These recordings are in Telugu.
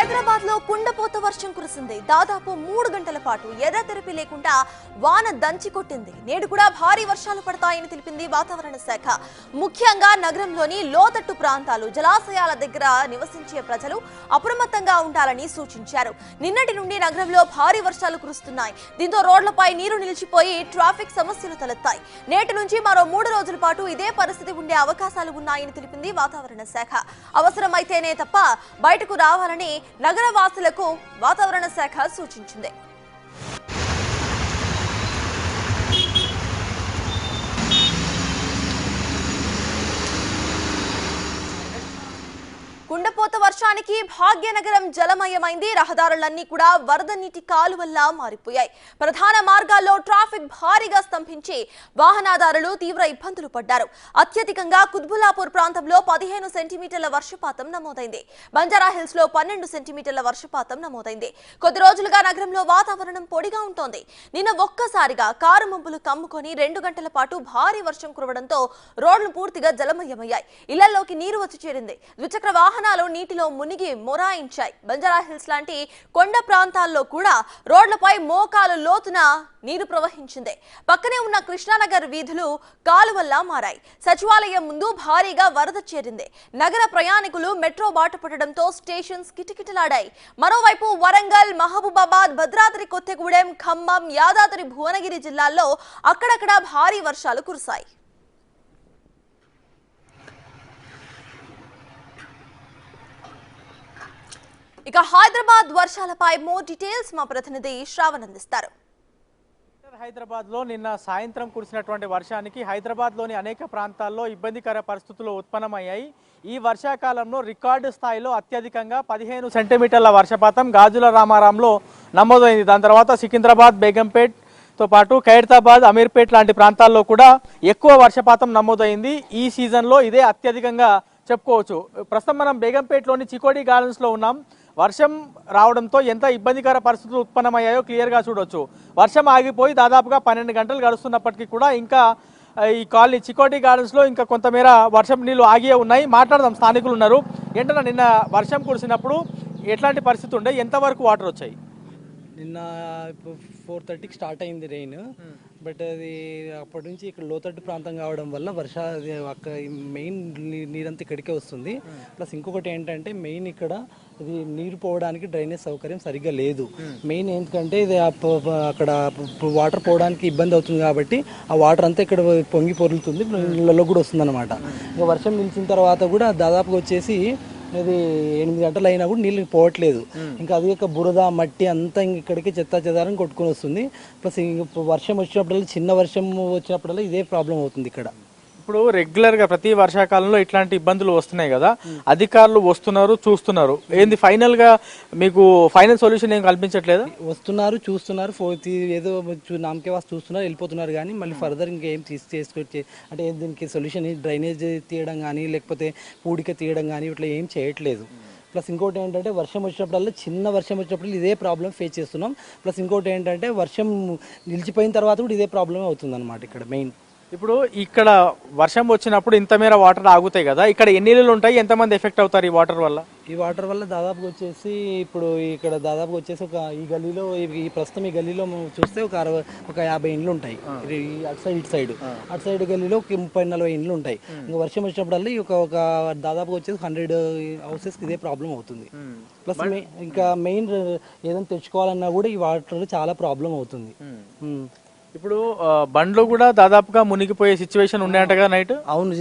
హైదరాబాద్ లో కుండపోత వర్షం కురిసింది. దాదాపు 3 గంటల పాటు ఎడతెరిపి లేకుండా వాన దంచి కొట్టింది. నేడు కూడా భారీ వర్షాలు పడతాయని తెలిపింది వాతావరణ శాఖ. ముఖ్యంగా నగరంలోని లోతట్టు ప్రాంతాలు, జలాశయాల దగ్గర నివసించే ప్రజలు అప్రమత్తంగా ఉండాలని సూచించారు. నిన్నటి నుండి నగరంలో భారీ వర్షాలు కురుస్తున్నాయి. దీంతో రోడ్లపై నీరు నిలిచిపోయి ట్రాఫిక్ సమస్యలు తలెత్తాయి. నేటి నుంచి మరో 3 రోజుల పాటు ఇదే పరిస్థితి ఉండే అవకాశాలు ఉన్నాయని తెలిపింది వాతావరణ శాఖ. అవసరమైతేనే తప్ప బయటకు రావాలని నగరవాసులకు వాతావరణ శాఖ సూచించింది. కుండపోత వర్షానికి భాగ్యనగరం జలమయమైంది. రహదారులన్నీ కూడా వరద నీటి కాలువల్లా మారిపోయాయి. ప్రధాన మార్గాల్లో ట్రాఫిక్ భారీగా స్తంభించి వాహనదారులు తీవ్ర ఇబ్బందులు పడ్డారు. అత్యధికంగా కుత్బుల్లాపూర్ ప్రాంతంలో 15 సెంటీమీటర్ల వర్షపాతం నమోదైంది. బంజారాహిల్స్ లో 12 సెంటీమీటర్ల వర్షపాతం నమోదైంది. కొద్ది రోజులుగా నగరంలో వాతావరణం పొడిగా ఉంటోంది. నిన్న ఒక్కసారిగా కారు మబ్బులు కమ్ముకొని 2 గంటల పాటు భారీ వర్షం కురవడంతో రోడ్లు పూర్తిగా జలమయమయ్యాయి. ఇళ్లలోకి నీరు వచ్చి చేరింది. ద్విచక్ర వాహనాలు నీటిలో మునిగి మొరాయించాయి. బంజారాహిల్స్ లాంటి కొండ ప్రాంతాల్లో కూడా రోడ్లపై మోకాలు లోతున నీరు ప్రవహించింది. పక్కనే ఉన్న కృష్ణానగర్ వీధులు కాలువల్లా మారాయి. సచివాలయం ముందు భారీగా వరద చేరింది. నగర ప్రయాణికులు మెట్రో బాట పట్టడంతో స్టేషన్స్ కిటకిటలాడాయి. మరోవైపు వరంగల్, మహబూబాబాద్, భద్రాద్రి కొత్తగూడెం, ఖమ్మం, యాదాద్రి భువనగిరి జిల్లాల్లో అక్కడక్కడ భారీ వర్షాలు కురిశాయి. ఇక హైదరాబాద్ వర్షాలపై మోర్ డీటెయిల్స్ మా ప్రతినిధి శ్రావణ్ అందిస్తారు. హైదరాబాద్ లో నిన్న సాయంత్రం కురిసినటువంటి వర్షానికి హైదరాబాద్ లోని అనేక ప్రాంతాల్లో ఇబ్బందికర పరిస్థితులు ఉత్పన్నమయ్యాయి. ఈ వర్షాకాలంలో రికార్డు స్థాయిలో అత్యధికంగా 15 సెంటీమీటర్ల వర్షపాతం గాజుల రామారంలో నమోదైంది. దాని తర్వాత సికింద్రాబాద్, బేగంపేట్ తో పాటు ఖైరతాబాద్, అమీర్పేట్ లాంటి ప్రాంతాల్లో కూడా ఎక్కువ వర్షపాతం నమోదైంది. ఈ సీజన్లో ఇదే అత్యధికంగా చెప్పుకోవచ్చు. ప్రస్తుతం మనం బేగంపేట్లోని చికోడి గార్డెన్స్ లో ఉన్నాం. వర్షం రావడంతో ఎంత ఇబ్బందికర పరిస్థితులు ఉత్పన్నమయ్యాయో క్లియర్గా చూడొచ్చు. వర్షం ఆగిపోయి దాదాపుగా 12 గంటలు గడుస్తున్నప్పటికీ కూడా ఇంకా ఈ కాలనీ చికోటి గార్డెన్స్లో ఇంకా కొంతమేర వర్షం నీళ్లు ఆగియే ఉన్నాయి. మాట్లాడదాం, స్థానికులు ఉన్నారు. ఏంటన్నా నిన్న వర్షం కురిసినప్పుడు ఎట్లాంటి పరిస్థితి ఉండే, ఎంతవరకు వాటర్ వచ్చాయి? నిన్న 4:30కి స్టార్ట్ అయింది రెయిన్. బట్ అది అప్పటి నుంచి ఇక్కడ లోతట్టు ప్రాంతం కావడం వల్ల అక్కడ మెయిన్ నీరంతా ఇక్కడికే వస్తుంది. ప్లస్ ఇంకొకటి ఏంటంటే మెయిన్ ఇక్కడ ఇది నీరు పోవడానికి డ్రైనేజ్ సౌకర్యం సరిగ్గా లేదు. మెయిన్ ఏంటంటే ఇది అక్కడ వాటర్ పోవడానికి ఇబ్బంది అవుతుంది కాబట్టి ఆ వాటర్ అంతా ఇక్కడ పొంగి పొరులుతుంది, ఇళ్ళలో కూడా వస్తుంది అనమాట. ఇంకా వర్షం నిలిచిన తర్వాత కూడా దాదాపుగా వచ్చేసి ఇది 8 గంటలు అయినా కూడా నీళ్ళు పోవట్లేదు. ఇంకా అది యొక్క బురద, మట్టి అంతా ఇక్కడికి చెత్త చెదారం కొట్టుకొని వస్తుంది. ప్లస్ వర్షం వచ్చినప్పుడల్లా, చిన్న వర్షం వచ్చినప్పుడల్లా ఇదే ప్రాబ్లం అవుతుంది ఇక్కడ. ఇప్పుడు రెగ్యులర్గా ప్రతి వర్షాకాలంలో ఇట్లాంటి ఇబ్బందులు వస్తున్నాయి కదా, అధికారులు వస్తున్నారు, చూస్తున్నారు. ఏంది ఫైనల్గా మీకు ఫైనల్ సొల్యూషన్ ఏం కల్పించట్లేదు? వస్తున్నారు, చూస్తున్నారు, ఏదో నామకే వాసు చూస్తున్నారు, వెళ్ళిపోతున్నారు. కానీ మళ్ళీ ఫర్దర్ ఇంకేం చేసుకొచ్చి అంటే దీనికి సొల్యూషన్ డ్రైనేజ్ తీయడం కానీ లేకపోతే పూడిక తీయడం కానీ ఇట్లా ఏం చేయట్లేదు. ప్లస్ ఇంకోటి ఏంటంటే వర్షం వచ్చినప్పుడల్లా, చిన్న వర్షం వచ్చినప్పుడు ఇదే ప్రాబ్లం ఫేస్ చేస్తున్నాం. ప్లస్ ఇంకోటి ఏంటంటే వర్షం నిలిచిపోయిన తర్వాత కూడా ఇదే ప్రాబ్లం అవుతుంది అనమాట ఇక్కడ మెయిన్. ఇప్పుడు ఇక్కడ వర్షం వచ్చినప్పుడు ఇంత మేర వాటర్ ఆగుతాయి కదా, ఇక్కడ ఎన్ని ఇళ్ళు ఉంటాయి, ఎంతమంది ఎఫెక్ట్ అవుతారు ఈ వాటర్ వల్ల? ఈ వాటర్ వల్ల దాదాపుగా వచ్చేసి ఇప్పుడు ఇక్కడ దాదాపుగా వచ్చేసి ఈ గల్లీలో, ఈ ప్రస్తుతం ఈ గల్లీలో చూస్తే ఒక 50 ఇండ్లు ఉంటాయి. అటు సైడ్ ఇటు సైడ్ గల్లీలో 30-40 ఇండ్లు ఉంటాయి. ఇంకా వర్షం వచ్చినప్పుడల్లా ఒక దాదాపుగా వచ్చేసి 100 హౌసెస్కి ఇదే ప్రాబ్లం అవుతుంది. ప్లస్ ఇంకా మెయిన్ ఏదైనా తెచ్చుకోవాలన్నా కూడా ఈ వాటర్ చాలా ప్రాబ్లం అవుతుంది. ఇప్పుడు బండ్లు కూడా దాదాపుగా మునిగిపోయే సిచ్యువేషన్ ఉన్నాయంటగా నైట్? అవును,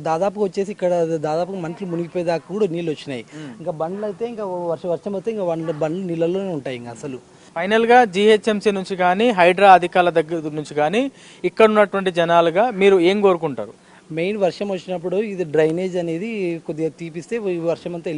దాదాపుగా వచ్చేసి ఇక్కడ దాదాపుగా మనుషులు మునిగిపోయేదాకా కూడా నీళ్ళు వచ్చినాయి. ఇంకా బండ్లు అయితే ఇంకా వర్షం అయితే ఇంకా బండ్లు నీళ్ళలోనే ఉంటాయి ఇంకా అసలు. ఫైనల్గా జీహెచ్ఎంసీ నుంచి కానీ హైడ్రా అధికారుల దగ్గర నుంచి కానీ ఇక్కడ ఉన్నటువంటి జనాలుగా మీరు ఏం కోరుకుంటారు? మెయిన్ వర్షం వచ్చినప్పుడు ఇది డ్రైనేజ్ అనేది కొద్దిగా తీపిస్తే వర్షం అంతా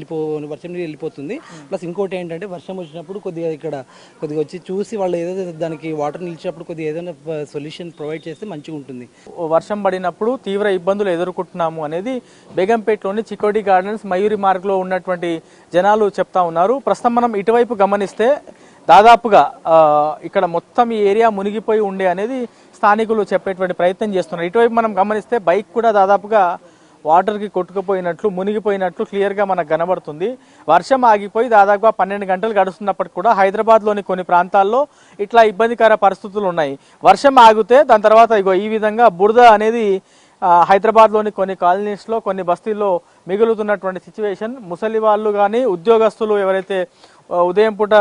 వర్షం నీరు వెళ్ళిపోతుంది. ప్లస్ ఇంకోటి ఏంటంటే వర్షం వచ్చినప్పుడు కొద్దిగా ఇక్కడ కొద్దిగా వచ్చి చూసి వాళ్ళు ఏదో దానికి వాటర్ నిలిచినప్పుడు కొద్దిగా ఏదైనా సొల్యూషన్ ప్రొవైడ్ చేస్తే మంచిగా ఉంటుంది. వర్షం పడినప్పుడు తీవ్ర ఇబ్బందులు ఎదుర్కొంటున్నాము అనేది బేగంపేట్లోని చికోడి గార్డెన్స్ మయూరి మార్గ్లో ఉన్నటువంటి జనాలు చెప్తా ఉన్నారు. ప్రస్తుతం మనం ఇటువైపు గమనిస్తే దాదాపుగా ఇక్కడ మొత్తం ఈ ఏరియా మునిగిపోయి ఉండే అనేది స్థానికులు చెప్పేటువంటి ప్రయత్నం చేస్తున్నారు. ఇటువైపు మనం గమనిస్తే బైక్ కూడా దాదాపుగా వాటర్కి కొట్టుకుపోయినట్లు మునిగిపోయినట్లు క్లియర్గా మనకు కనబడుతుంది. వర్షం ఆగిపోయి దాదాపుగా 12 గంటలు గడుస్తున్నప్పటికి కూడా హైదరాబాద్లోని కొన్ని ప్రాంతాల్లో ఇట్లా ఇబ్బందికర పరిస్థితులు ఉన్నాయి. వర్షం ఆగితే దాని తర్వాత ఇగో ఈ విధంగా బురద అనేది హైదరాబాద్లోని కొన్ని కాలనీస్లో కొన్ని బస్తీల్లో మిగులుతున్నటువంటి సిచ్యువేషన్. ముసలి వాళ్ళు కానీ ఉద్యోగస్తులు ఎవరైతే ఉదయం పూట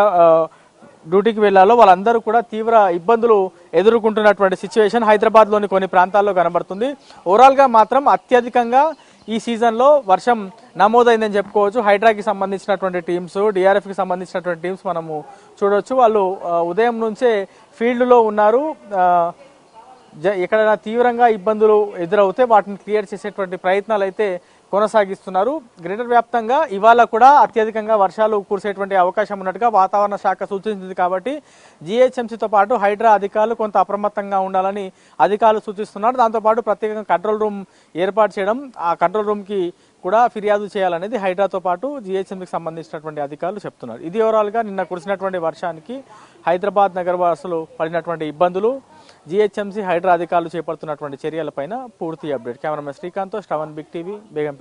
డ్యూటీకి వెళ్లాలో వాళ్ళందరూ కూడా తీవ్ర ఇబ్బందులు ఎదుర్కొంటున్నటువంటి సిచ్యువేషన్ హైదరాబాద్లోని కొన్ని ప్రాంతాల్లో కనబడుతుంది. ఓవరాల్గా మాత్రం అత్యధికంగా ఈ సీజన్లో వర్షం నమోదైందని చెప్పుకోవచ్చు. హైడ్రాకి సంబంధించినటువంటి టీమ్స్, డిఆర్ఎఫ్కి సంబంధించినటువంటి టీమ్స్ మనము చూడవచ్చు. వాళ్ళు ఉదయం నుంచే ఫీల్డ్లో ఉన్నారు. ఎక్కడైనా తీవ్రంగా ఇబ్బందులు ఎదురవుతే వాటిని క్లియర్ చేసేటువంటి ప్రయత్నాలు అయితే కొనసాగిస్తున్నారు. గ్రేటర్ వ్యాప్తంగా ఇవాళ కూడా అత్యధికంగా వర్షాలు కురిసేటువంటి అవకాశం ఉన్నట్టుగా వాతావరణ శాఖ సూచించింది. కాబట్టి జీహెచ్ఎంసీతో పాటు హైడ్రా అధికారులు కొంత అప్రమత్తంగా ఉండాలని అధికారులు సూచిస్తున్నారు. దాంతోపాటు ప్రత్యేకంగా కంట్రోల్ రూమ్ ఏర్పాటు చేయడం, ఆ కంట్రోల్ రూమ్కి కూడా ఫిర్యాదు చేయాలనేది హైడ్రాతో పాటు జీహెచ్ఎంసీకి సంబంధించినటువంటి అధికారులు చెప్తున్నారు. ఇది ఓవరాల్గా నిన్న కురిసినటువంటి వర్షానికి హైదరాబాద్ నగరవాసులు పడినటువంటి ఇబ్బందులు, జీహెచ్ఎంసీ హైడ్రా అధికారులు చేపడుతున్నటువంటి చర్యలపైన పూర్తి update. Cameraman Srikanth, Sravan, Big TV, Begumpet.